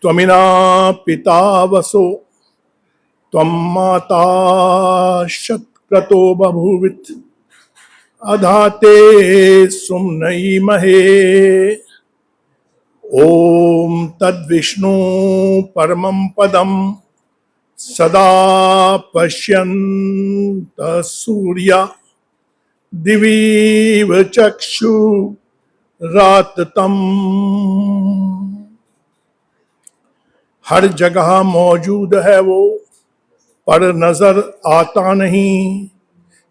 त्वमिना पिता वसो त्वं माता शतक्रतो बभूवित् अधाते सुम्नईमहे। ओम तद्विष्णु परमं पदं सदा पश्यन्त सूर्या दिवीव चक्षुराततम्। हर जगह मौजूद है वो पर नजर आता नहीं।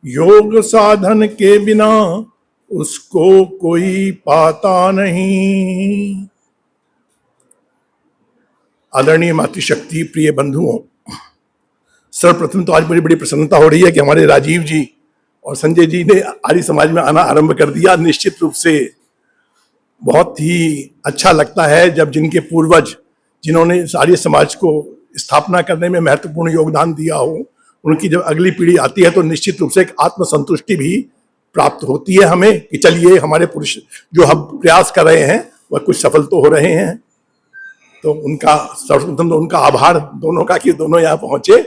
योग साधन के बिना उसको कोई पाता नहीं। आदरणीय मातृशक्ति प्रिय बंधुओं, सर्वप्रथम तो आज बड़ी बड़ी प्रसन्नता हो रही है कि हमारे राजीव जी और संजय जी ने आर्य समाज में आना आरंभ कर दिया। निश्चित रूप से बहुत ही अच्छा लगता है जब जिनके पूर्वज जिन्होंने आर्य समाज को स्थापना करने में महत्वपूर्ण योगदान दिया हो, उनकी जब अगली पीढ़ी आती है तो निश्चित रूप से एक आत्मसंतुष्टि भी प्राप्त होती है हमें कि चलिए हमारे पुरुष जो हम प्रयास कर रहे हैं वह कुछ सफल तो हो रहे हैं। तो उनका सर्वप्रथम तो उनका आभार दोनों का कि दोनों यहां पहुंचे।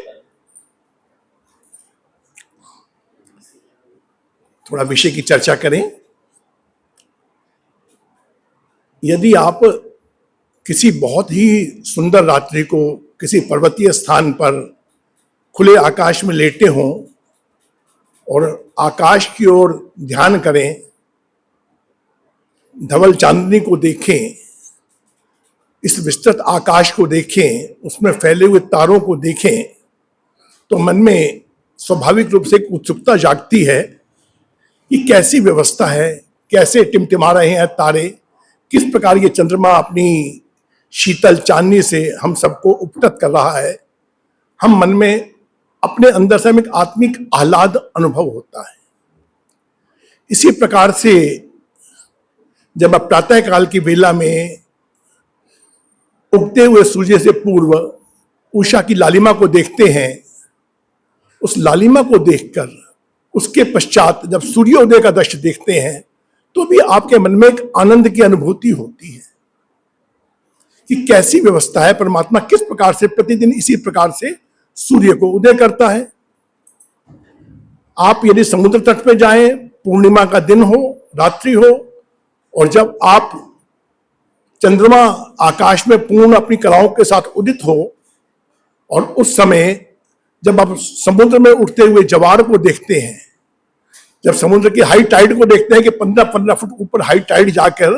थोड़ा विषय की चर्चा करें। यदि आप किसी बहुत ही सुंदर रात्रि को किसी पर्वतीय स्थान पर खुले आकाश में लेटे हों और आकाश की ओर ध्यान करें, धवल चांदनी को देखें, इस विस्तृत आकाश को देखें, उसमें फैले हुए तारों को देखें, तो मन में स्वाभाविक रूप से एक उत्सुकता जागती है कि कैसी व्यवस्था है, कैसे टिमटिमा रहे हैं तारे, किस प्रकार ये चंद्रमा अपनी शीतल चांदनी से हम सबको उपटत कर रहा है। हम मन में अपने अंदर से एक आत्मिक आह्लाद अनुभव होता है। इसी प्रकार से जब आप प्रातः काल की वेला में उगते हुए सूर्य से पूर्व उषा की लालिमा को देखते हैं, उस लालिमा को देखकर उसके पश्चात जब सूर्योदय का दृश्य देखते हैं तो भी आपके मन में एक आनंद की अनुभूति होती है कि कैसी व्यवस्था है। परमात्मा किस प्रकार से प्रतिदिन इसी प्रकार से सूर्य को उदय करता है। आप यदि समुद्र तट पर जाएं, पूर्णिमा का दिन हो, रात्रि हो, और जब आप चंद्रमा आकाश में पूर्ण अपनी कलाओं के साथ उदित हो और उस समय जब आप समुद्र में उठते हुए ज्वार को देखते हैं, जब समुद्र की हाई टाइड को देखते हैं कि 15-15 फुट ऊपर हाई टाइड जाकर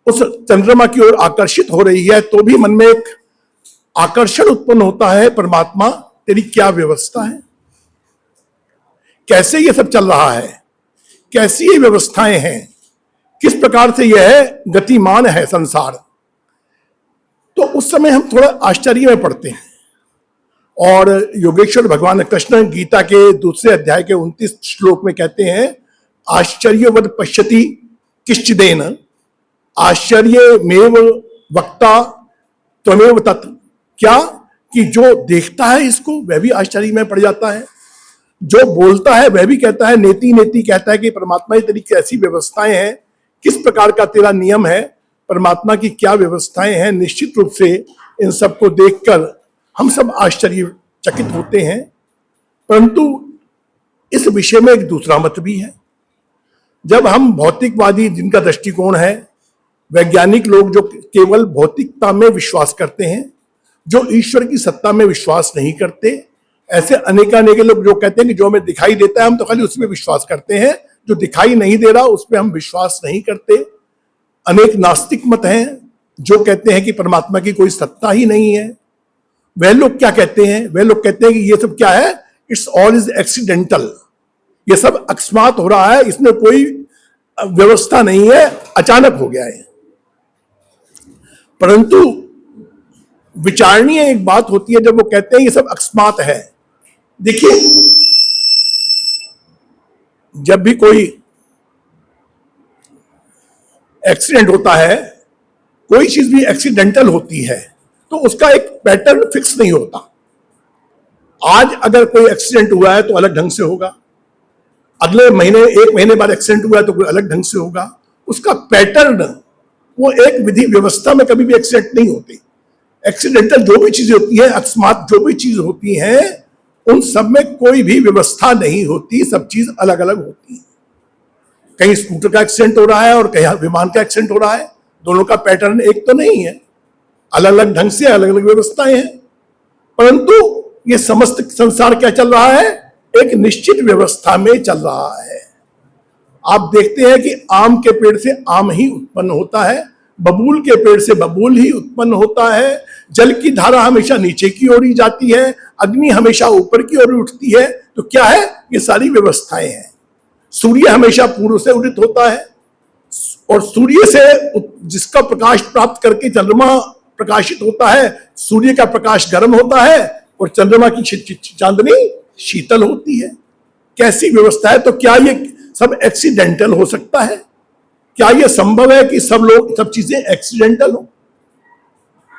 उस चंद्रमा की ओर आकर्षित हो रही है, तो भी मन में एक आकर्षण उत्पन्न होता है। परमात्मा तेरी क्या व्यवस्था है, कैसे ये सब चल रहा है, कैसी ये व्यवस्थाएं हैं, किस प्रकार से यह गतिमान है संसार। तो उस समय हम थोड़ा आश्चर्य में पड़ते हैं। और योगेश्वर भगवान कृष्ण गीता के दूसरे अध्याय के 29 श्लोक में कहते हैं, आश्चर्यवद पश्यति किश्चिदेन आश्चर्यमेव वक्ता त्वमेव तत्। क्या कि जो देखता है इसको वह भी आश्चर्य में पड़ जाता है, जो बोलता है वह भी कहता है, नेति नेति कहता है कि परमात्मा तेरी कैसी व्यवस्थाएं हैं, किस प्रकार का तेरा नियम है, परमात्मा की क्या व्यवस्थाएं हैं। निश्चित रूप से इन सबको देखकर हम सब आश्चर्यचकित होते हैं। परंतु इस विषय में एक दूसरा मत भी है। जब हम भौतिकवादी जिनका दृष्टिकोण है, वैज्ञानिक लोग जो केवल भौतिकता में विश्वास करते हैं, जो ईश्वर की सत्ता में विश्वास नहीं करते, ऐसे अनेकानेक लोग जो कहते हैं कि जो हमें दिखाई देता है हम तो खाली उसमें विश्वास करते हैं, जो दिखाई नहीं दे रहा उस पर हम विश्वास नहीं करते। अनेक नास्तिक मत हैं जो कहते हैं कि परमात्मा की कोई सत्ता ही नहीं है। वह लोग क्या कहते हैं, वह लोग कहते हैं कि ये सब क्या है, इट्स ऑल इज एक्सीडेंटल, ये सब अकस्मात हो रहा है, इसमें कोई व्यवस्था नहीं है, अचानक हो गया है। परंतु विचारणीय एक बात होती है जब वो कहते हैं ये सब अकस्मात है। देखिए, जब भी कोई एक्सीडेंट होता है, कोई चीज भी एक्सीडेंटल होती है तो उसका एक पैटर्न फिक्स नहीं होता। आज अगर कोई एक्सीडेंट हुआ है तो अलग ढंग से होगा, अगले महीने 1 महीने बाद एक्सीडेंट हुआ है तो कोई अलग ढंग से होगा। उसका पैटर्न, वो एक विधि व्यवस्था में कभी भी एक्सीडेंट नहीं होती। एक्सीडेंटल जो भी चीजें होती है, अकस्मात जो भी चीज होती है, उन सब में कोई भी व्यवस्था नहीं होती, सब चीज अलग अलग होती है। कहीं स्कूटर का एक्सीडेंट हो रहा है और कहीं विमान का एक्सीडेंट हो रहा है, दोनों का पैटर्न एक तो नहीं है, अलग अलग ढंग से अलग अलग व्यवस्थाएं हैं। परंतु ये समस्त संसार क्या चल रहा है, एक निश्चित व्यवस्था में चल रहा है। आप देखते हैं कि आम के पेड़ से आम ही उत्पन्न होता है, बबूल के पेड़ से बबूल ही उत्पन्न होता है, जल की धारा हमेशा नीचे की ओर ही जाती है, अग्नि हमेशा ऊपर की ओर उठती है। तो क्या है, ये सारी व्यवस्थाएं हैं। सूर्य हमेशा पूर्व से उदित होता है और सूर्य से जिसका प्रकाश प्राप्त करके चंद्रमा प्रकाशित होता है, सूर्य का प्रकाश गर्म होता है और चंद्रमा की चांदनी शीतल होती है। कैसी व्यवस्था है। तो क्या ये सब एक्सीडेंटल हो सकता है? क्या यह संभव है कि सब चीजें एक्सीडेंटल हो?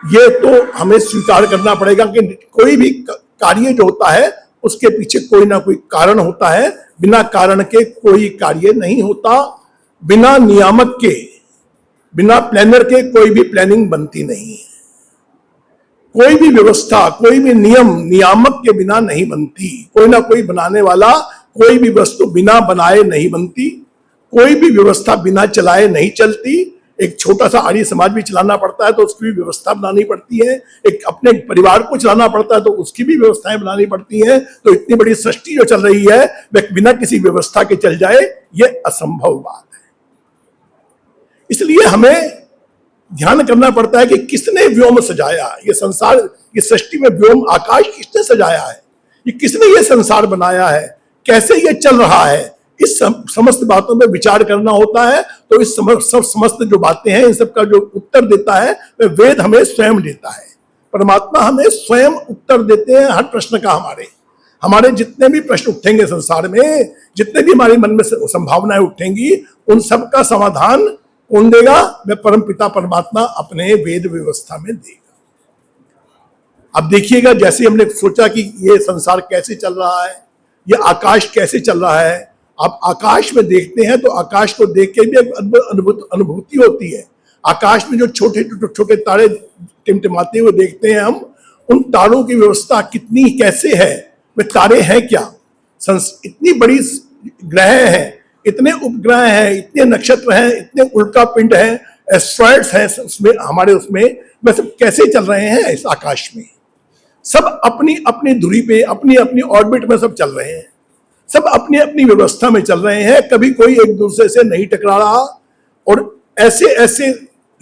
ये तो हमें स्वीकार करना पड़ेगा कि कोई भी कार्य जो होता है उसके पीछे कोई ना कोई कारण होता है। बिना कारण के कोई कार्य नहीं होता, बिना नियामक के, बिना प्लानर के कोई भी प्लानिंग बनती नहीं है। कोई भी व्यवस्था, कोई भी नियामक के बिना नहीं बनती। कोई ना कोई बनाने वाला, कोई भी वस्तु बिना बनाए नहीं बनती, कोई भी व्यवस्था बिना चलाए नहीं चलती। एक छोटा सा आर्य समाज भी चलाना पड़ता है तो उसकी भी व्यवस्था बनानी पड़ती है, एक अपने परिवार को चलाना पड़ता है तो उसकी भी व्यवस्थाएं बनानी पड़ती हैं। तो इतनी बड़ी सृष्टि जो चल रही है वह बिना किसी व्यवस्था के चल जाए, ये असंभव बात है। इसलिए हमें ध्यान करना पड़ता है कि किसने व्योम सजाया, ये संसार, ये सृष्टि में व्योम आकाश किसने सजाया है, ये किसने ये संसार बनाया है, कैसे ये चल रहा है, इस समस्त बातों में विचार करना होता है। तो इस समस्त जो बातें हैं, इन सब का जो उत्तर देता है वह वेद हमें स्वयं देता है। परमात्मा हमें स्वयं उत्तर देते हैं हर प्रश्न का। हमारे जितने भी प्रश्न उठेंगे संसार में, जितने भी हमारे मन में संभावनाएं उठेंगी, उन सब का समाधान कौन देगा? वह परम पिता परमात्मा अपने वेद व्यवस्था में देगा। अब देखिएगा, जैसे हमने सोचा कि ये संसार कैसे चल रहा है, ये आकाश कैसे चल रहा है। आप आकाश में देखते हैं तो आकाश को देख के भी एक अद्भुत अनुभूति होती है। आकाश में जो छोटे छोटे तारे टिमटिमाते हुए देखते हैं हम, उन तारों की व्यवस्था कितनी कैसे है, वे तारे हैं क्या, इतनी बड़ी ग्रह हैं, इतने उपग्रह हैं, इतने नक्षत्र हैं, इतने उल्का पिंड हैं, एस्ट्रॉइड्स हैं उसमें, हमारे उसमें, वे सब कैसे चल रहे हैं इस आकाश में। सब अपनी अपनी धुरी पे, अपनी अपनी ऑर्बिट में सब चल रहे हैं, सब अपनी अपनी व्यवस्था में चल रहे हैं, कभी कोई एक दूसरे से नहीं टकरा रहा। और ऐसे ऐसे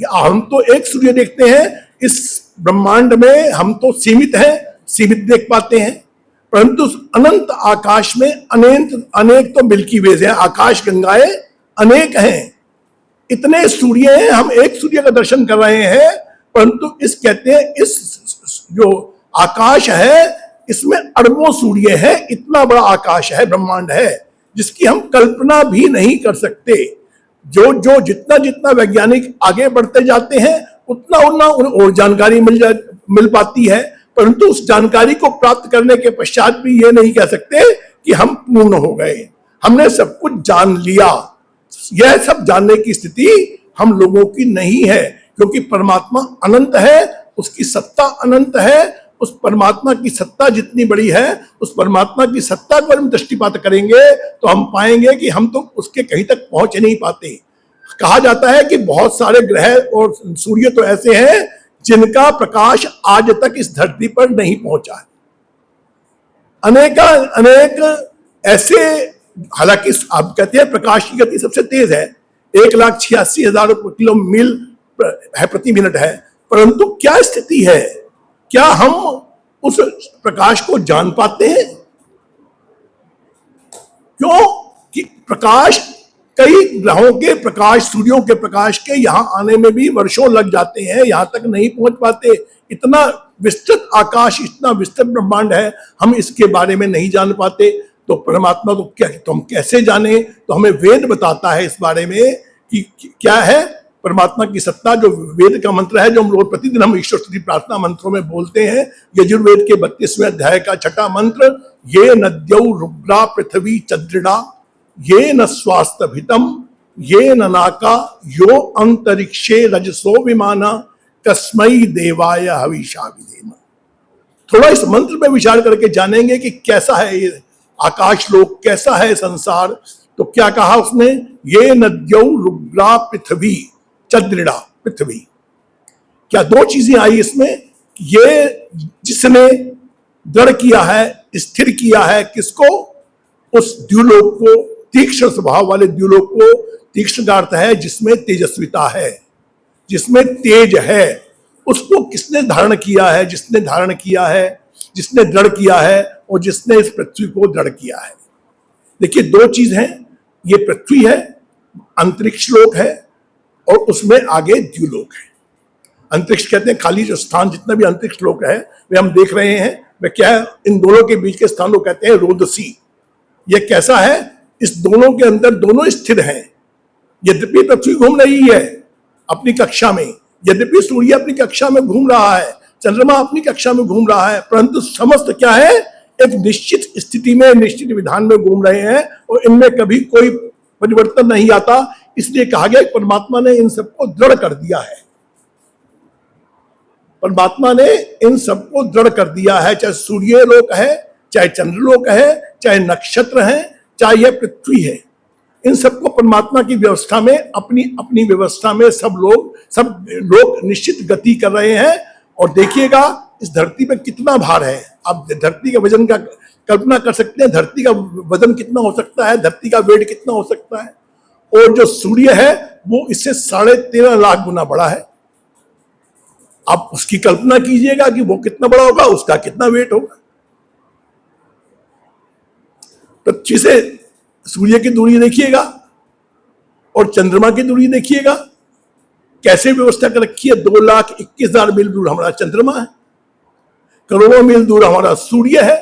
हम तो एक सूर्य देखते हैं, इस ब्रह्मांड में हम तो सीमित हैं, सीमित देख पाते हैं, परंतु अनंत आकाश में अनेक तो मिल्की वेज हैं, आकाश गंगाएं अनेक हैं, इतने सूर्य हैं। हम एक सूर्य का दर्शन कर रहे हैं, परंतु इस कहते हैं इस जो आकाश है इसमें अरबों सूर्य है, इतना बड़ा आकाश है, ब्रह्मांड है, जिसकी हम कल्पना भी नहीं कर सकते। जो जितना जितना वैज्ञानिक आगे बढ़ते जाते हैं उतना उतना और जानकारी मिल पाती है, परंतु उस जानकारी को प्राप्त करने के पश्चात भी ये नहीं कह सकते कि हम पूर्ण हो गए, हमने सब कुछ जान लिया। यह सब जानने की स्थिति हम लोगों की नहीं है, क्योंकि परमात्मा अनंत है, उसकी सत्ता अनंत है। उस परमात्मा की सत्ता जितनी बड़ी है, उस परमात्मा की सत्ता पर हम दृष्टिपात करेंगे तो हम पाएंगे कि हम तो उसके कहीं तक पहुंच नहीं पाते। कहा जाता है कि बहुत सारे ग्रह और सूर्य तो ऐसे हैं जिनका प्रकाश आज तक इस धरती पर नहीं पहुंचा है। अनेक ऐसे, हालांकि आप कहते हैं प्रकाश की गति सबसे तेज है, 1,86,000 किलो मील है प्रति मिनट है, परंतु क्या स्थिति है, क्या हम उस प्रकाश को जान पाते हैं? क्यों कि प्रकाश, कई ग्रहों के प्रकाश, सूर्यों के प्रकाश के यहां आने में भी वर्षों लग जाते हैं, यहां तक नहीं पहुंच पाते। इतना विस्तृत आकाश, इतना विस्तृत ब्रह्मांड है, हम इसके बारे में नहीं जान पाते। तो परमात्मा को क्या, तो हम कैसे जाने? तो हमें वेद बताता है इस बारे में कि क्या है, परमात्मा की सत्ता जो वेद का मंत्र है, जो हम रोज प्रतिदिन हम ईश्वर स्तुति प्रार्थना मंत्रों में बोलते हैं, यजुर्वेद के 32वें अध्याय का 6वां मंत्र, ये नद्यौ रुद्रा पृथ्वी चद्रिड़ा, ये न स्वास्थ्यभितम, ये न नाका, यो अंतरिक्षे रजसो विमाना, कस्मै देवाय हविषा विधेम। थोड़ा इस मंत्र में विचार करके जानेंगे कि कैसा है ये आकाश लोक, कैसा है संसार। तो क्या कहा उसने, ये नद्यौ रुद्रा पृथ्वी चद्रिड़ा, पृथ्वी। क्या दो चीजें आई इसमें, ये जिसने दृढ़ किया है, स्थिर किया है किसको, उस द्युलोक को, तीक्ष्ण स्वभाव वाले द्युलोक को। तीक्ष्ण का अर्थ है जिसमें तेजस्विता है, जिसमें तेज है, उसको किसने धारण किया है, जिसने धारण किया है, जिसने दृढ़ किया है, और जिसने इस पृथ्वी को दृढ़ किया है। देखिए दो चीज हैं, ये पृथ्वी है, अंतरिक्ष लोक है, और उसमें आगे द्युलोक है। अंतरिक्ष कहते हैं खाली जो स्थान, जितना भी अंतरिक्ष लोक है वे हम देख रहे हैं, वे क्या है, इन दोनों के बीच के स्थान को कहते हैं रोदसी। ये कैसा है, इस दोनों के अंदर दोनों स्थिर हैं। यद्यपि पृथ्वी घूम रही है अपनी कक्षा में, यद्यपि सूर्य अपनी कक्षा में घूम रहा है, चंद्रमा अपनी कक्षा में घूम रहा है, परंतु समस्त क्या है, एक निश्चित स्थिति में, निश्चित विधान में घूम रहे हैं, और इनमें कभी कोई परिवर्तन नहीं आता। इसलिए कहा गया परमात्मा ने इन सबको दृढ़ कर दिया है। परमात्मा ने इन सबको दृढ़ कर दिया है, चाहे सूर्य लोक है, चाहे चंद्रलोक है, चाहे नक्षत्र है, चाहे यह पृथ्वी है। इन सबको परमात्मा की व्यवस्था में, अपनी अपनी व्यवस्था में सब लोग निश्चित गति कर रहे हैं। और देखिएगा इस धरती पे कितना भार है। आप धरती के वजन का कल्पना कर सकते हैं, धरती का वजन कितना हो सकता है, धरती का वेट कितना हो सकता है। और जो सूर्य है वो इससे 13.5 लाख गुना बड़ा है। आप उसकी कल्पना कीजिएगा कि वो कितना बड़ा होगा, उसका कितना वेट होगा। पृथ्वी से सूर्य की दूरी देखिएगा और चंद्रमा की दूरी देखिएगा, कैसे व्यवस्था कर रखी है। 2,21,000 मील दूर हमारा चंद्रमा है, करोड़ों मील दूर हमारा सूर्य है।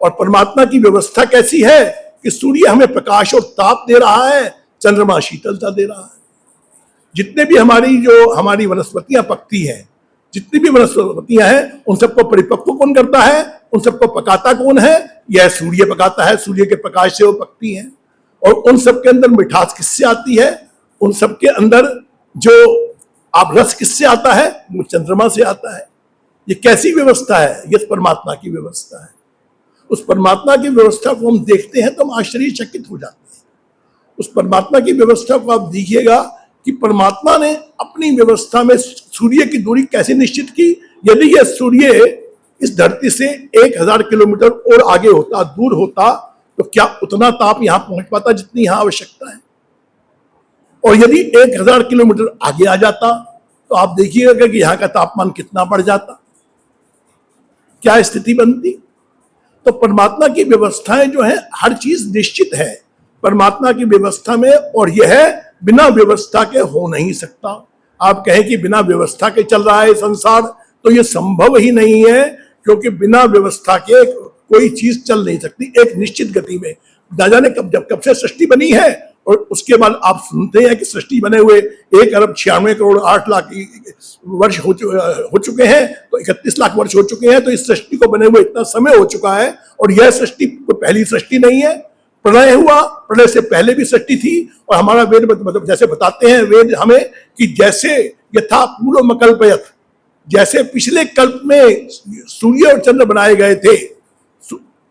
और परमात्मा की व्यवस्था कैसी है कि सूर्य हमें प्रकाश और ताप दे रहा है, चंद्रमा शीतलता दे रहा है। जितने भी हमारी वनस्पतियां पकती हैं, जितनी भी वनस्पतियां हैं, उन सबको परिपक्व कौन करता है, उन सबको पकाता कौन है, यह सूर्य पकाता है। सूर्य के प्रकाश से वो पकती हैं। और उन सब के अंदर मिठास किससे आती है, उन सब के अंदर जो आप रस किससे आता है, वो चंद्रमा से आता है। ये कैसी व्यवस्था है, ये परमात्मा की व्यवस्था है। उस परमात्मा की व्यवस्था को हम देखते हैं तो हम आश्चर्यचकित हो जाते हैं। उस परमात्मा की व्यवस्था को आप देखिएगा कि परमात्मा ने अपनी व्यवस्था में सूर्य की दूरी कैसे निश्चित की। यदि यह सूर्य इस धरती से 1000 किलोमीटर और आगे होता, दूर होता, तो क्या उतना ताप यहां पहुंच पाता जितनी यहां आवश्यकता है। और यदि 1000 किलोमीटर आगे आ जाता तो आप देखिएगा कि यहां का तापमान कितना बढ़ जाता, क्या स्थिति बनती। तो परमात्मा की व्यवस्थाएं जो है, हर चीज निश्चित है परमात्मा की व्यवस्था में, और यह बिना व्यवस्था के हो नहीं सकता। आप कहें कि बिना व्यवस्था के चल रहा है संसार, तो यह संभव ही नहीं है, क्योंकि बिना व्यवस्था के कोई चीज चल नहीं सकती एक निश्चित गति में। ना जाने कब से सृष्टि बनी है, और उसके बाद आप सुनते हैं कि सृष्टि बने हुए 1,96,08,00,000 वर्ष हो चुके हैं, तो 31 लाख वर्ष हो चुके हैं। तो इस सृष्टि को बने हुए इतना समय हो चुका है, और यह सृष्टि पहली सृष्टि नहीं है। प्रलय हुआ, प्रलय से पहले भी सृष्टि थी। और हमारा वेद मतलब जैसे बताते हैं वेद हमें कि जैसे यथा पूर्व कल्पयत, जैसे पिछले कल्प में सूर्य और चंद्र बनाए गए थे,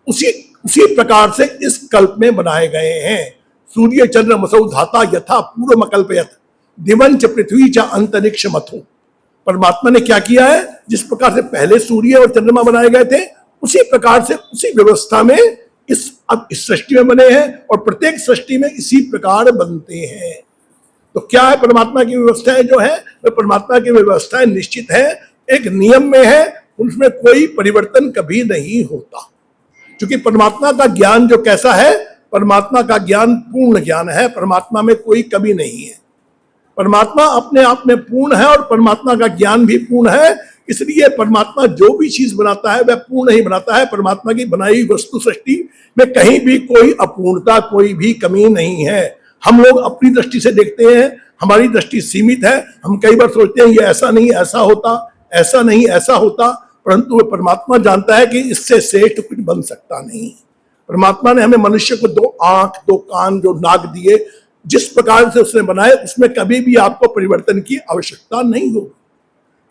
उसी प्रकार से इस कल्प में बनाए गए हैं। सूर्य चंद्र मसौ धाता यथा पूर्व कल्पयत, दिवंच पृथ्वी च अंतरिक्ष मथु। परमात्मा ने क्या किया है, जिस प्रकार से पहले सूर्य और चंद्रमा बनाए गए थे, उसी प्रकार से उसी व्यवस्था में अब इस सृष्टि में बने हैं, और प्रत्येक सृष्टि में इसी प्रकार बनते हैं। तो क्या है परमात्मा की व्यवस्थाएं जो है, तो परमात्मा की व्यवस्थाएं निश्चित है, एक नियम में है, उसमें कोई परिवर्तन कभी नहीं होता। क्योंकि परमात्मा का ज्ञान जो कैसा है, परमात्मा का ज्ञान पूर्ण ज्ञान है, परमात्मा में कोई कमी नहीं है। परमात्मा अपने आप में पूर्ण है, और परमात्मा का ज्ञान भी पूर्ण है। इसलिए परमात्मा जो भी चीज बनाता है वह पूर्ण ही बनाता है। परमात्मा की बनाई वस्तु सृष्टि में कहीं भी कोई अपूर्णता, कोई भी कमी नहीं है। हम लोग अपनी दृष्टि से देखते हैं, हमारी दृष्टि सीमित है, हम कई बार सोचते हैं ये ऐसा नहीं ऐसा होता, ऐसा नहीं ऐसा होता, परंतु वह परमात्मा जानता है कि इससे श्रेष्ठ कुछ बन सकता नहीं। परमात्मा ने हमें मनुष्य को 2 आंख 2 कान जो नाक दिए, जिस प्रकार से उसने बनाए उसमें कभी भी आपको परिवर्तन की आवश्यकता नहीं होगी।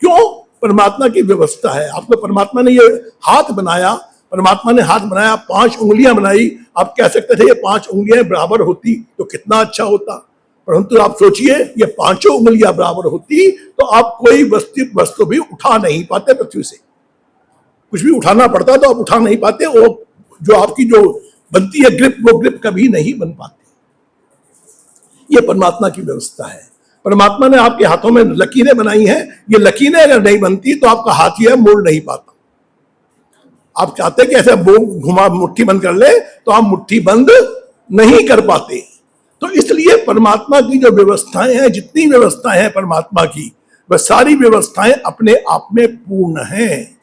क्यों? परमात्मा की व्यवस्था है। आपको परमात्मा ने ये हाथ बनाया, परमात्मा ने हाथ बनाया, 5 उंगलियां बनाई, आप कह सकते थे ये 5 उंगलियां बराबर होती तो कितना अच्छा होता, परंतु आप सोचिए ये 5 उंगलियां बराबर होती तो आप कोई वस्तु भी उठा नहीं पाते, पृथ्वी से कुछ भी उठाना पड़ता तो आप उठा नहीं पाते, वो जो आपकी जो बनती है ग्रिप, वो ग्रिप कभी नहीं बन पाती। ये परमात्मा की व्यवस्था है। परमात्मा ने आपके हाथों में लकीरें बनाई हैं, ये लकीरें अगर नहीं बनती तो आपका हाथ यह मोड़ नहीं पाता। आप चाहते कि ऐसे घुमा मुट्ठी बंद कर ले तो आप मुट्ठी बंद नहीं कर पाते। तो इसलिए परमात्मा की जो व्यवस्थाएं हैं, जितनी व्यवस्थाएं हैं परमात्मा की, वह सारी व्यवस्थाएं अपने आप में पूर्ण हैं।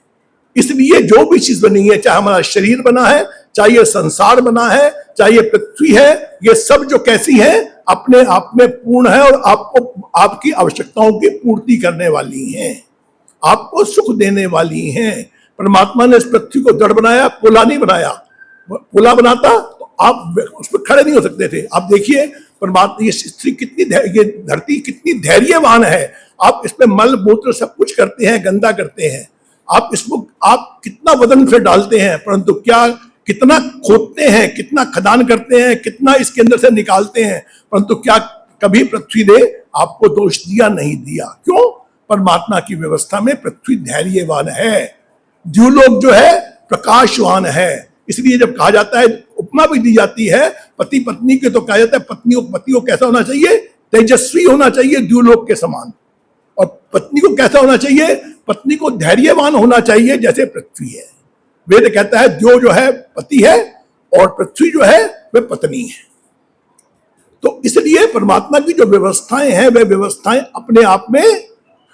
इसलिए जो भी चीज बनी है, चाहे हमारा शरीर बना है, चाहे ये संसार बना है, चाहे ये पृथ्वी है, ये सब जो कैसी है अपने आप में पूर्ण है और आपको आपकी आवश्यकताओं की पूर्ति करने वाली हैं, आपको सुख देने वाली हैं। परमात्मा ने इस पृथ्वी को जड़ बनाया, पोला नहीं बनाया। पोला बनाता तो आप उस पर खड़े नहीं हो सकते थे। आप देखिए परमात्मा, ये स्त्री कितनी, ये धरती कितनी धैर्यवान है। आप इसमें मल मूत्र सब कुछ करते हैं, गंदा करते हैं, आप इसको आप कितना वजन से डालते हैं, परंतु क्या कितना खोदते हैं, कितना खदान करते हैं, कितना इसके अंदर से निकालते हैं, परंतु क्या कभी पृथ्वी ने आपको दोष दिया? नहीं दिया। क्यों? परमात्मा की व्यवस्था में पृथ्वी धैर्यवान है, द्युलोक जो है प्रकाशवान है। इसलिए जब कहा जाता है, उपमा भी दी जाती है पति पत्नी के, तो कहा जाता है पति को कैसा होना चाहिए? तेजस्वी होना चाहिए, द्युलोक के समान। और पत्नी को कैसा होना चाहिए? पत्नी को धैर्यवान होना चाहिए, जैसे पृथ्वी है। वेद कहता है द्यो जो है पति है और पृथ्वी जो है वह पत्नी है। तो इसलिए परमात्मा की जो व्यवस्थाएं हैं, वह व्यवस्थाएं अपने आप में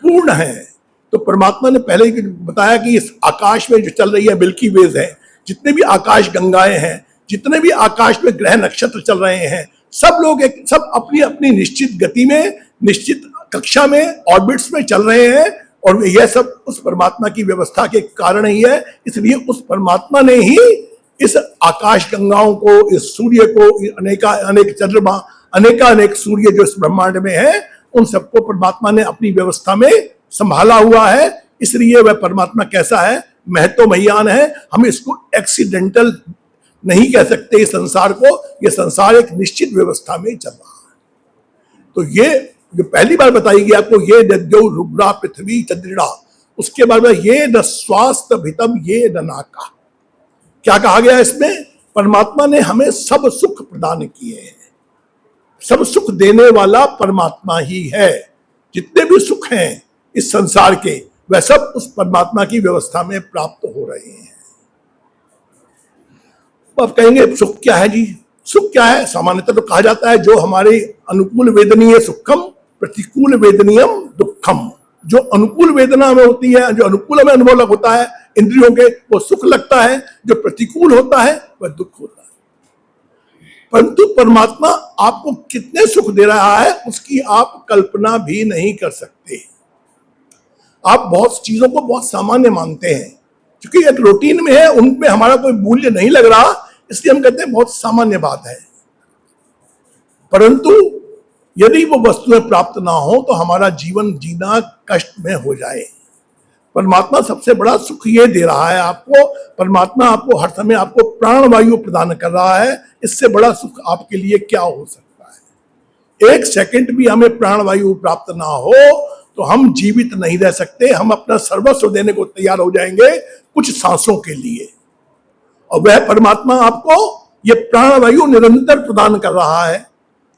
पूर्ण हैं। तो परमात्मा ने पहले ही बताया कि इस आकाश में जो चल रही है मिल्की वेज है, जितने भी आकाश गंगाएं हैं, जितने भी आकाश में ग्रह नक्षत्र चल रहे हैं, सब अपनी अपनी निश्चित गति में, निश्चित कक्षा में, ऑर्बिट्स में चल रहे हैं, और यह सब उस परमात्मा की व्यवस्था के कारण ही है। इसलिए उस परमात्मा ने ही इस आकाश गंगाओं को, इस सूर्य को, अनेक चंद्रमा, अनेक सूर्य जो इस ब्रह्मांड में है, उन सबको परमात्मा ने अपनी व्यवस्था में संभाला हुआ है। इसलिए वह परमात्मा कैसा है? महतो महियान है। हम इसको एक्सीडेंटल नहीं कह सकते। इस संसार को, यह संसार एक निश्चित व्यवस्था में चल रहा है। तो ये जो पहली बार बताई गई आपको, ये दद्यो रुद्रा पृथ्वी चंद्रिणा, उसके बाद में ये न स्वास्थ्य भितम ये न नाका। क्या कहा गया इसमें? परमात्मा ने हमें सब सुख प्रदान किए हैं। सब सुख देने वाला परमात्मा ही है। जितने भी सुख हैं इस संसार के, वह सब उस परमात्मा की व्यवस्था में प्राप्त हो रहे हैं। अब कहेंगे सुख क्या है जी? सुख क्या है? सामान्यतः तो कहा जाता है जो हमारे अनुकूल वेदनीय सुखम, प्रतिकूल वेदनीयम दुखम। जो अनुकूल वेदना में होती है, जो अनुकूल हमें अनुभव होता है इंद्रियों के, वो सुख लगता है। जो प्रतिकूल होता है वह दुख होता है। परंतु परमात्मा आपको कितने सुख दे रहा है उसकी आप कल्पना भी नहीं कर सकते। आप बहुत चीजों को बहुत सामान्य मानते हैं, क्योंकि एक रूटीन में है, उनमें हमारा कोई मूल्य नहीं लग रहा, इसलिए हम कहते हैं बहुत सामान्य बात है। परंतु यदि वो वस्तुएं प्राप्त ना हो तो हमारा जीवन जीना कष्ट में हो जाए। परमात्मा सबसे बड़ा सुख ये दे रहा है आपको। परमात्मा आपको हर समय आपको प्राणवायु प्रदान कर रहा है। इससे बड़ा सुख आपके लिए क्या हो सकता है? 1 सेकंड भी हमें प्राणवायु प्राप्त ना हो तो हम जीवित नहीं रह सकते। हम अपना सर्वस्व देने को तैयार हो जाएंगे कुछ सांसों के लिए, और वह परमात्मा आपको ये प्राणवायु निरंतर प्रदान कर रहा है।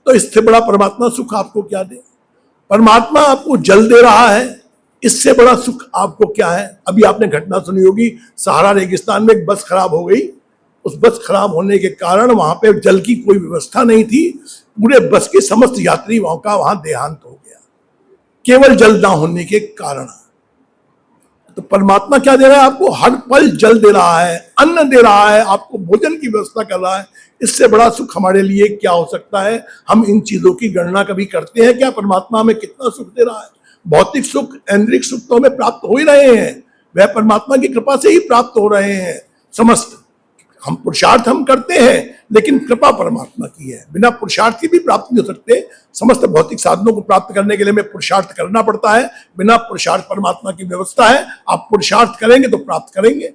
तो इससे बड़ा परमात्मा सुख आपको क्या दे? परमात्मा आपको जल दे रहा है, इससे बड़ा सुख आपको क्या है? अभी आपने घटना सुनी होगी, सहारा रेगिस्तान में एक बस खराब हो गई। उस बस खराब होने के कारण वहां पे जल की कोई व्यवस्था नहीं थी। पूरे बस के समस्त यात्री वहां देहांत हो गया, केवल जल ना होने के कारण। तो परमात्मा क्या दे रहा है आपको? हर पल जल दे रहा है, अन्न दे रहा है, आपको भोजन की व्यवस्था कर रहा है। इससे बड़ा सुख हमारे लिए क्या हो सकता है? हम इन चीजों की गणना कभी करते हैं क्या? परमात्मा हमें कितना सुख दे रहा है। भौतिक सुख, ऐन्द्रिक सुख तो हमें प्राप्त हो ही रहे हैं, वह परमात्मा की कृपा से ही प्राप्त हो रहे हैं। समस्त हम पुरुषार्थ हम करते हैं, लेकिन कृपा परमात्मा की है, बिना पुरुषार्थ की भी प्राप्त नहीं हो सकते। समस्त भौतिक साधनों को प्राप्त करने के लिए हमें पुरुषार्थ करना पड़ता है, बिना पुरुषार्थ परमात्मा की व्यवस्था है। आप पुरुषार्थ करेंगे तो प्राप्त करेंगे,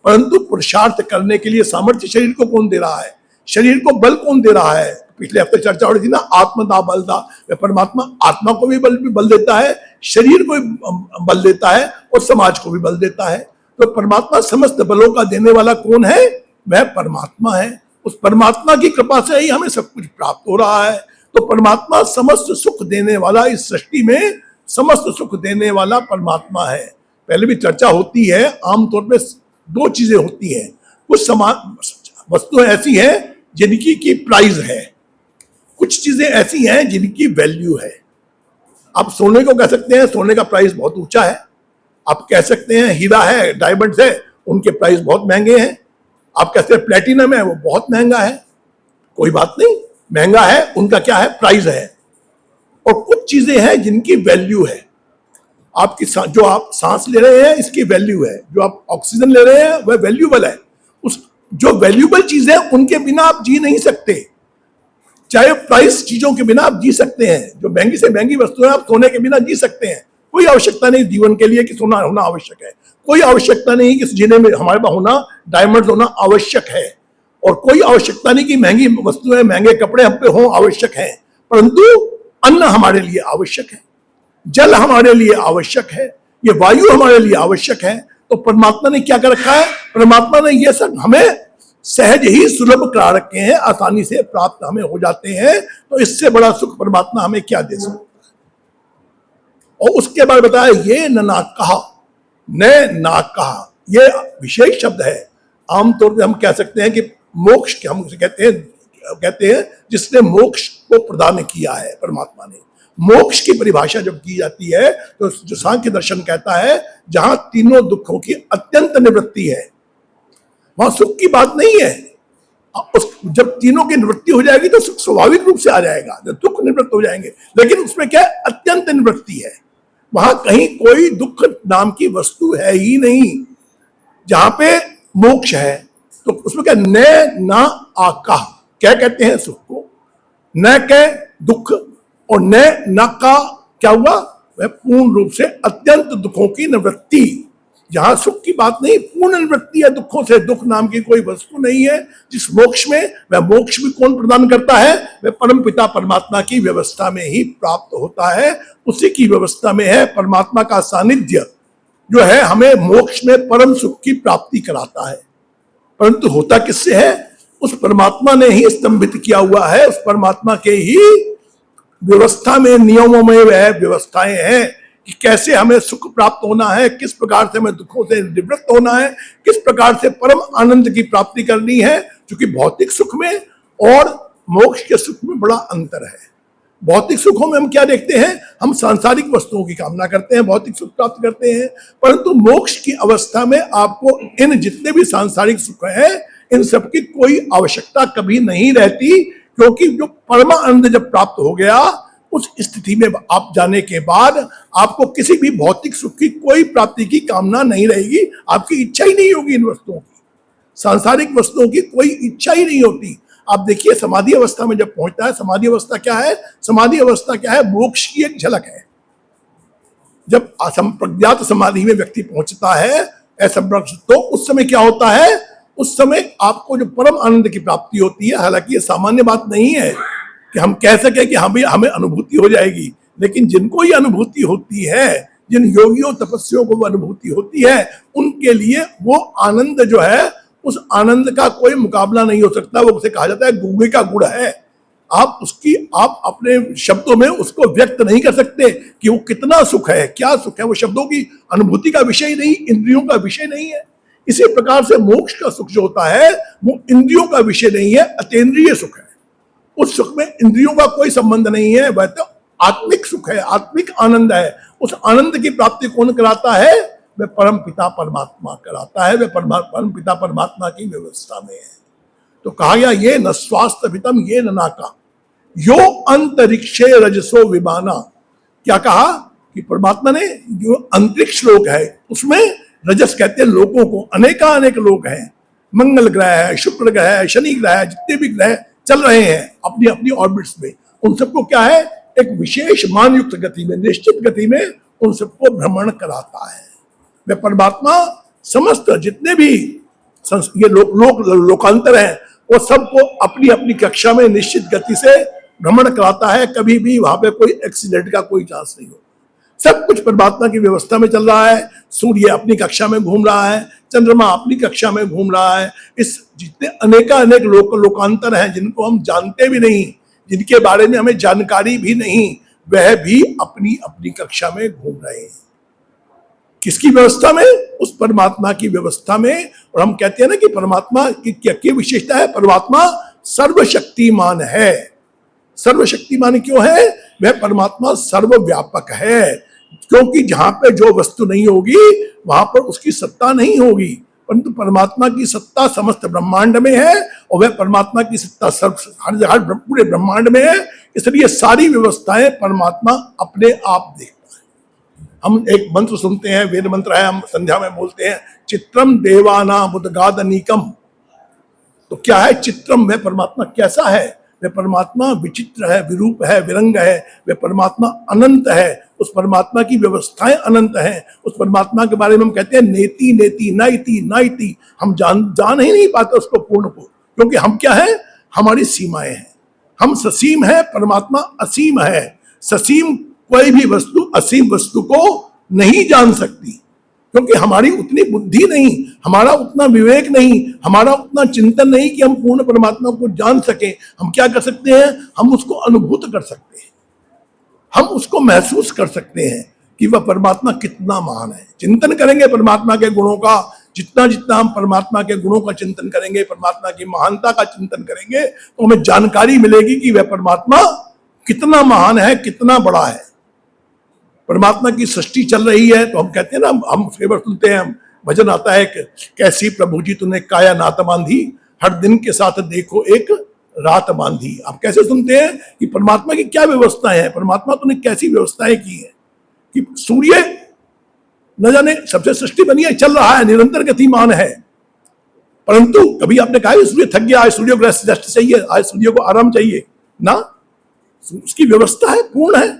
परंतु पुरुषार्थ करने के लिए सामर्थ्य शरीर को कौन दे रहा है? शरीर को बल कौन दे रहा है? पिछले हफ्ते चर्चा हो रही थी ना, आत्मदा बलदा। वह परमात्मा आत्मा को भी बल देता है, शरीर को भी बल देता है और समाज को भी बल देता है। तो परमात्मा समस्त बलों का देने वाला कौन है? वह परमात्मा है। उस परमात्मा की कृपा से ही हमें सब कुछ प्राप्त हो रहा है। तो परमात्मा समस्त सुख देने वाला, इस सृष्टि में समस्त सुख देने वाला परमात्मा है। पहले भी चर्चा होती है, आमतौर पे दो चीजें होती हैं। कुछ समान वस्तुएं ऐसी हैं जिनकी की प्राइस है, कुछ चीजें ऐसी हैं जिनकी वैल्यू है। आप सोने को कह सकते हैं सोने का प्राइस बहुत ऊंचा है, आप कह सकते हैं हीरा है, डायमंड्स है, उनके प्राइस बहुत महंगे हैं। आप कहते हैं प्लेटिनम है, वो बहुत महंगा है। कोई बात नहीं, महंगा है, उनका क्या है? प्राइस है। और कुछ चीजें हैं जिनकी वैल्यू है। आपकी जो आप सांस ले रहे हैं इसकी वैल्यू है, जो आप ऑक्सीजन ले रहे हैं वह वैल्यूबल है। उस जो वैल्यूबल चीज है उनके बिना आप जी नहीं सकते। चाहे प्राइस चीजों के बिना आप जी सकते हैं, जो महंगी से महंगी वस्तु है आप सोने के बिना जी सकते हैं। कोई आवश्यकता नहीं जीवन के लिए कि सोना होना आवश्यक है, कोई आवश्यकता नहीं कि जीने में हमारे पास होना डायमंड होना आवश्यक है, और कोई आवश्यकता नहीं कि महंगी वस्तुएं महंगे कपड़े हम पे हों आवश्यक है। परंतु अन्न हमारे लिए आवश्यक है, जल हमारे लिए आवश्यक है, ये वायु हमारे लिए आवश्यक है। तो परमात्मा ने क्या कर रखा है? परमात्मा ने ये सब हमें सहज ही सुलभ करा रखे हैं, आसानी से प्राप्त हमें हो जाते हैं। तो इससे बड़ा सुख परमात्मा हमें क्या दे सकता है? और उसके बाद बताया ये न ना कहा, न ना कहा, ये विशेष शब्द है। आमतौर पर हम कह सकते हैं कि मोक्ष के हम कहते हैं जिसने मोक्ष को प्रदान किया है परमात्मा ने। मोक्ष की परिभाषा जब की जाती है तो जो सांख्य दर्शन कहता है जहां तीनों दुखों की अत्यंत निवृत्ति है, वहां सुख की बात नहीं है। जब तीनों की निवृत्ति हो जाएगी तो सुख स्वाभाविक रूप से आ जाएगा, जब दुख निवृत्त हो जाएंगे। लेकिन उसमें क्या है? अत्यंत निवृत्ति है, वहां कहीं कोई दुख नाम की वस्तु है ही नहीं। जहां पे मोक्ष है तो उसमें क्या? न ना आका, क्या कहते हैं सुख को? न कह दुख, और न का क्या हुआ? वह पूर्ण रूप से अत्यंत दुखों की निवृत्ति। जहां सुख की बात नहीं, पूर्ण निवृत्ति है दुखों से। दुख नाम की कोई वस्तु नहीं है जिस मोक्ष में। वह मोक्ष भी कौन प्रदान करता है? वह परम पिता परमात्मा की व्यवस्था में ही प्राप्त होता है। उसी की व्यवस्था में है। परमात्मा का सानिध्य जो है हमें मोक्ष में परम सुख की प्राप्ति कराता है। परंतु होता किससे है? उस परमात्मा ने ही स्तंभित किया हुआ है। उस परमात्मा के ही व्यवस्था में, नियमों में वह व्यवस्थाएं हैं कि कैसे हमें सुख प्राप्त होना है, किस प्रकार से हमें दुखों से निवृत्त होना है, किस प्रकार से परम आनंद की प्राप्ति करनी है। क्योंकि भौतिक सुख में और मोक्ष के सुख में बड़ा अंतर है। भौतिक सुखों में हम क्या देखते हैं? हम सांसारिक वस्तुओं की कामना करते हैं, भौतिक सुख प्राप्त करते हैं। परंतु मोक्ष की अवस्था में आपको इन जितने भी सांसारिक सुख हैं इन सबकी कोई आवश्यकता कभी नहीं रहती, क्योंकि जो परमानंद जब प्राप्त हो गया उस स्थिति में आप जाने के बाद आपको किसी भी भौतिक सुख की कोई प्राप्ति की कामना नहीं रहेगी। आपकी इच्छा ही नहीं होगी इन वस्तुओं की, सांसारिक वस्तुओं की कोई इच्छा ही नहीं होती। आप देखिए समाधि अवस्था में जब पहुंचता है, समाधि अवस्था क्या है? समाधि अवस्था क्या है? मोक्ष की एक झलक है। जब प्रज्ञात समाधि में व्यक्ति पहुंचता है ऐसा, तो उस समय क्या होता है? उस समय आपको जो परम आनंद की प्राप्ति होती है। हालांकि ये सामान्य बात नहीं है कि हम कह सके कि हमें अनुभूति हो जाएगी, लेकिन जिनको ये अनुभूति होती है, जिन योगियों तपस्वियों को वो अनुभूति होती है, उनके लिए वो आनंद जो है, उस आनंद का कोई मुकाबला नहीं हो सकता। वो उसे कहा जाता है गूंगे का गुड़ है। आप अपने शब्दों में उसको व्यक्त नहीं कर सकते कि वो कितना सुख है, क्या सुख है। वो शब्दों की अनुभूति का विषय नहीं, इंद्रियों का विषय नहीं है। इसी प्रकार से मोक्ष का सुख जो होता है वो इंद्रियों का विषय नहीं है, अतीन्द्रिय सुख है। उस सुख में इंद्रियों का कोई संबंध नहीं है, वह तो आत्मिक सुख है, आत्मिक आनंद है। उस आनंद की प्राप्ति कौन कराता है? वह परम पिता परमात्मा कराता है, वह परम पिता परमात्मा की व्यवस्था में है। तो कहा गया ये न स्वास्थ्य पितम ये न नाका यो अंतरिक्षे रजसो विमाना। क्या कहा कि परमात्मा ने जो अंतरिक्ष लोक है उसमें रजस कहते हैं लोगों को, अनेक लोग हैं, मंगल ग्रह है, शुक्र ग्रह है, शनि ग्रह है, जितने भी ग्रह चल रहे हैं अपनी अपनी ऑर्बिट्स में, उन सबको क्या है एक विशेष मान युक्त गति में, निश्चित गति में उन सबको भ्रमण कराता है। वह परमात्मा समस्त जितने भी ये लोकांतर हैं वो सबको अपनी अपनी कक्षा में निश्चित गति से भ्रमण कराता है। कभी भी वहां पे कोई एक्सीडेंट का कोई चांस नहीं हो, सब कुछ परमात्मा की व्यवस्था में चल रहा है। सूर्य अपनी कक्षा में घूम रहा है, चंद्रमा अपनी कक्षा में घूम रहा है। इस जितने अनेक लोकांतर हैं जिनको हम जानते भी नहीं, जिनके बारे में हमें जानकारी भी नहीं, वह भी अपनी अपनी कक्षा में घूम रहे हैं। किसकी व्यवस्था में? उस परमात्मा की व्यवस्था में। और हम कहते हैं ना कि परमात्मा की क्या विशेषता है? परमात्मा सर्वशक्तिमान है। सर्वशक्तिमान क्यों है? वह परमात्मा सर्वव्यापक है, क्योंकि जहां पे जो वस्तु नहीं होगी वहां पर उसकी सत्ता नहीं होगी, परंतु परमात्मा की सत्ता समस्त ब्रह्मांड में है और वह परमात्मा की सत्ता हर पूरे ब्रह्मांड में है। इसलिए सारी व्यवस्थाएं परमात्मा अपने आप देखता है। हम एक मंत्र सुनते हैं, वेद मंत्र है, हम संध्या में बोलते हैं चित्रम देवानाम उद्गादनीकम। तो क्या है चित्रम? वह परमात्मा कैसा है? वह परमात्मा विचित्र है, विरूप है, विरंग है। वह परमात्मा अनंत है, उस परमात्मा की व्यवस्थाएं अनंत हैं। उस परमात्मा के बारे में हम कहते हैं नेति नेति नाइति नाइति। हम जान ही नहीं पाते उसको पूर्ण को, क्योंकि हम क्या है? हमारी सीमाएं हैं। हम ससीम है, परमात्मा असीम है। ससीम कोई भी वस्तु असीम वस्तु को नहीं जान सकती, क्योंकि हमारी उतनी बुद्धि नहीं, हमारा उतना विवेक नहीं, हमारा उतना चिंतन नहीं कि हम पूर्ण परमात्मा को जान सकें। हम क्या कर सकते हैं? हम उसको अनुभूत कर सकते हैं, हम उसको महसूस कर सकते हैं कि वह परमात्मा कितना महान है। चिंतन करेंगे परमात्मा के गुणों का, जितना जितना हम परमात्मा के गुणों का चिंतन करेंगे, परमात्मा की महानता का चिंतन करेंगे, तो हमें जानकारी मिलेगी कि वह परमात्मा कितना महान है, कितना बड़ा है। परमात्मा की सृष्टि चल रही है तो हम कहते हैं ना, हम फेवर सुनते हैं, भजन आता है कि कैसी प्रभु जी तूने काया नात बांधी, हर दिन के साथ देखो एक रात बांधी। आप कैसे सुनते हैं कि परमात्मा की क्या व्यवस्थाएं हैं, परमात्मा तूने कैसी व्यवस्थाएं की है कि सूर्य न जाने सबसे सृष्टि बनी है, चल रहा है, निरंतर गतिमान है, परंतु कभी आपने कहा सूर्य थक गया, आज सूर्य को रेस्ट चाहिए, आज सूर्य को आराम चाहिए ना। उसकी व्यवस्था है, पूर्ण है।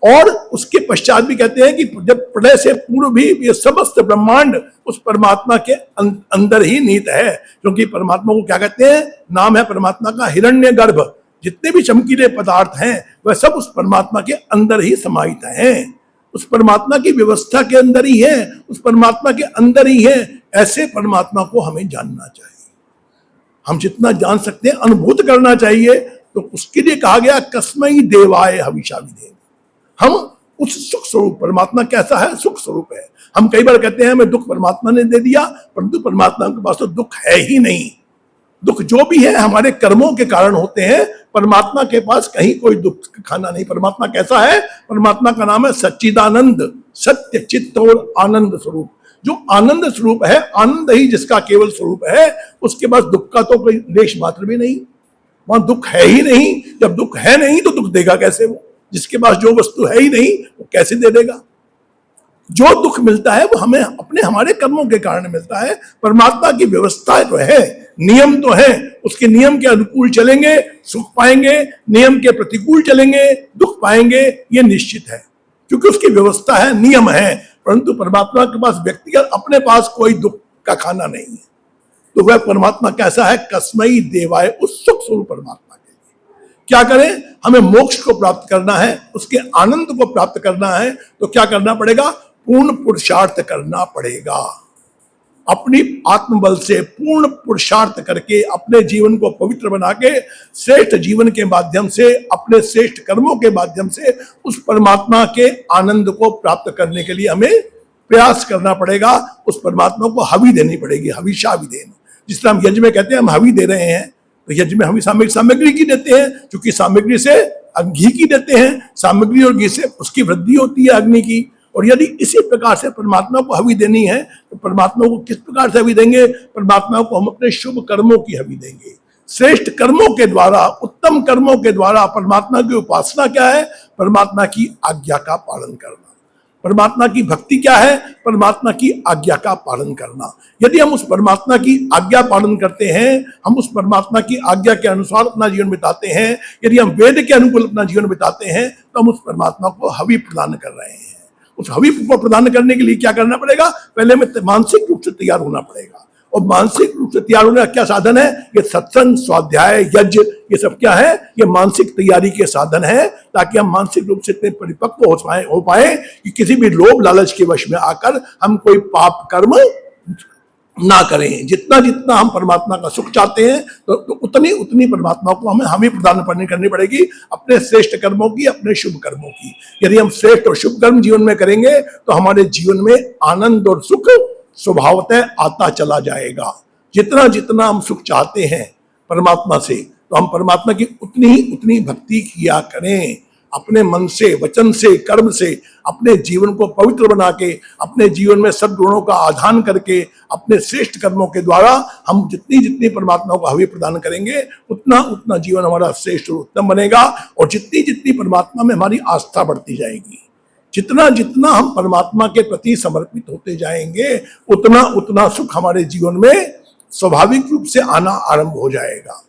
और उसके पश्चात भी कहते हैं कि जब प्रलय से पूर्व भी ये समस्त ब्रह्मांड उस परमात्मा के अंदर ही निहित है, क्योंकि परमात्मा को क्या कहते हैं? नाम है परमात्मा का हिरण्यगर्भ। जितने भी चमकीले पदार्थ हैं वह सब उस परमात्मा के अंदर ही समाहित हैं, उस परमात्मा की व्यवस्था के अंदर ही है, उस परमात्मा के अंदर ही है। ऐसे परमात्मा को हमें जानना चाहिए, हम जितना जान सकते हैं अनुभूत करना चाहिए। तो उसके लिए कहा गया कस्मै देवाय हविषा विधेम। हम उस सुख स्वरूप, परमात्मा कैसा है? सुख स्वरूप है। हम कई बार कहते हैं हमें दुख परमात्मा ने दे दिया, परंतु परमात्मा के पास तो दुख है ही नहीं। दुख जो भी है हमारे कर्मों के कारण होते हैं, परमात्मा के पास कहीं कोई दुख का खाना नहीं। परमात्मा कैसा है? परमात्मा का नाम है सच्चिदानंद, सत्य चित्त और आनंद स्वरूप। जो आनंद स्वरूप है, आनंद ही जिसका केवल स्वरूप है, उसके पास दुख का तो कोई लेश मात्र भी नहीं, वहां दुख है ही नहीं। जब दुख है नहीं तो दुख देगा कैसे? वो जिसके पास जो वस्तु है ही नहीं वो कैसे दे देगा? जो दुख मिलता है वो हमें अपने हमारे कर्मों के कारण मिलता है। परमात्मा की व्यवस्था तो है, नियम तो है, उसके नियम के अनुकूल चलेंगे सुख पाएंगे, नियम के प्रतिकूल चलेंगे दुख पाएंगे, ये निश्चित है, क्योंकि उसकी व्यवस्था है, नियम है। परंतु परमात्मा के पास व्यक्तिगत अपने पास कोई दुख का खाना नहीं है। तो वह परमात्मा कैसा है? कस्मै देवाय, उस सुख स्वरूप परमात्मा। क्या करें? हमें मोक्ष को प्राप्त करना है, उसके आनंद को प्राप्त करना है, तो क्या करना पड़ेगा? पूर्ण पुरुषार्थ करना पड़ेगा। अपनी आत्मबल से पूर्ण पुरुषार्थ करके अपने जीवन को पवित्र बना के श्रेष्ठ जीवन के माध्यम से, अपने श्रेष्ठ कर्मों के माध्यम से उस परमात्मा के आनंद को प्राप्त करने के लिए हमें प्रयास करना पड़ेगा। उस परमात्मा को हवि देनी पड़ेगी, हविषा विधेन। जिस तरह हम यज्ञ में कहते हैं हम हवि दे रहे हैं, तो यज्ञ में हम सामग्री की देते हैं, क्योंकि सामग्री से घी की देते हैं, सामग्री और घी से उसकी वृद्धि होती है अग्नि की, और यदि इसी प्रकार से परमात्मा को हवि देनी है तो परमात्मा को किस प्रकार से हवि देंगे? परमात्मा को हम अपने शुभ कर्मों की हवि देंगे। श्रेष्ठ कर्मों के द्वारा, उत्तम कर्मों के द्वारा परमात्मा की उपासना क्या है? परमात्मा की आज्ञा का पालन करना। परमात्मा की भक्ति क्या है? परमात्मा की आज्ञा का पालन करना। यदि हम उस परमात्मा की आज्ञा पालन करते हैं, हम उस परमात्मा की आज्ञा के अनुसार अपना जीवन बिताते हैं, यदि हम वेद के अनुकूल अपना जीवन बिताते हैं, तो हम उस परमात्मा को हवि प्रदान कर रहे हैं। उस हवि को प्रदान करने के लिए क्या करना पड़ेगा? पहले हमें मानसिक रूप से तैयार होना पड़ेगा। और मानसिक रूप से तैयार होने का क्या साधन है? ये सत्संग, स्वाध्याय, यज्ञ, ये सब क्या है? ये मानसिक तैयारी के साधन है, ताकि हम मानसिक रूप से इतने परिपक्व हो पाए कि किसी भी लोभ लालच के वश में आकर हम कोई पाप कर्म ना करें। जितना जितना हम परमात्मा का सुख चाहते हैं तो उतनी उतनी परमात्मा को हमें प्रदान करनी पड़ेगी, अपने श्रेष्ठ कर्मों की, अपने शुभ कर्मों की। यदि हम श्रेष्ठ और शुभ कर्म जीवन में करेंगे तो हमारे जीवन में आनंद और सुख स्वभावतः आता चला जाएगा। जितना जितना हम सुख चाहते हैं परमात्मा से, तो हम परमात्मा की उतनी भक्ति किया करें। अपने मन से, वचन से, कर्म से अपने जीवन को पवित्र बना के, अपने जीवन में सद्गुणों का आधान करके, अपने श्रेष्ठ कर्मों के द्वारा हम जितनी परमात्मा को हवि प्रदान करेंगे, उतना उतना जीवन हमारा श्रेष्ठ और उत्तम बनेगा। और जितनी परमात्मा में हमारी आस्था बढ़ती जाएगी, जितना जितना हम परमात्मा के प्रति समर्पित होते जाएंगे, उतना उतना सुख हमारे जीवन में स्वाभाविक रूप से आना आरंभ हो जाएगा।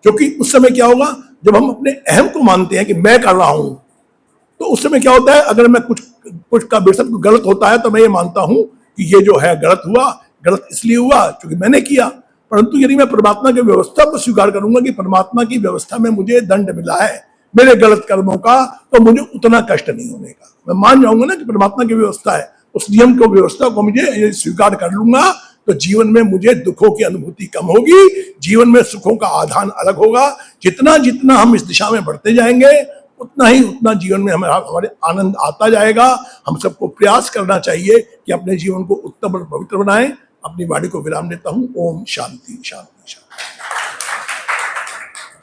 क्योंकि उस समय क्या होगा, जब हम अपने अहम को मानते हैं कि मैं कर रहा हूं, तो उस समय क्या होता है, अगर मैं कुछ का बेशक गलत होता है तो मैं ये मानता हूं कि ये जो है गलत हुआ, गलत इसलिए हुआ क्योंकि मैंने किया। परंतु यदि मैं परमात्मा की व्यवस्था को स्वीकार करूंगा कि परमात्मा की व्यवस्था में मुझे दंड मिला है मेरे गलत कर्मों का, तो मुझे उतना कष्ट नहीं होने का। मैं मान जाऊंगा ना कि परमात्मा की व्यवस्था है, उस नियम को, व्यवस्था को मुझे स्वीकार कर लूंगा, तो जीवन में मुझे दुखों की अनुभूति कम होगी, जीवन में सुखों का आधान अलग होगा। जितना जितना हम इस दिशा में बढ़ते जाएंगे, उतना जीवन में हमारे आनंद आता जाएगा। हम सबको प्रयास करना चाहिए कि अपने जीवन को उत्तम और पवित्र बनाएं। अपनी वाणी को विराम देता हूं। ओम शांति शांति शांति।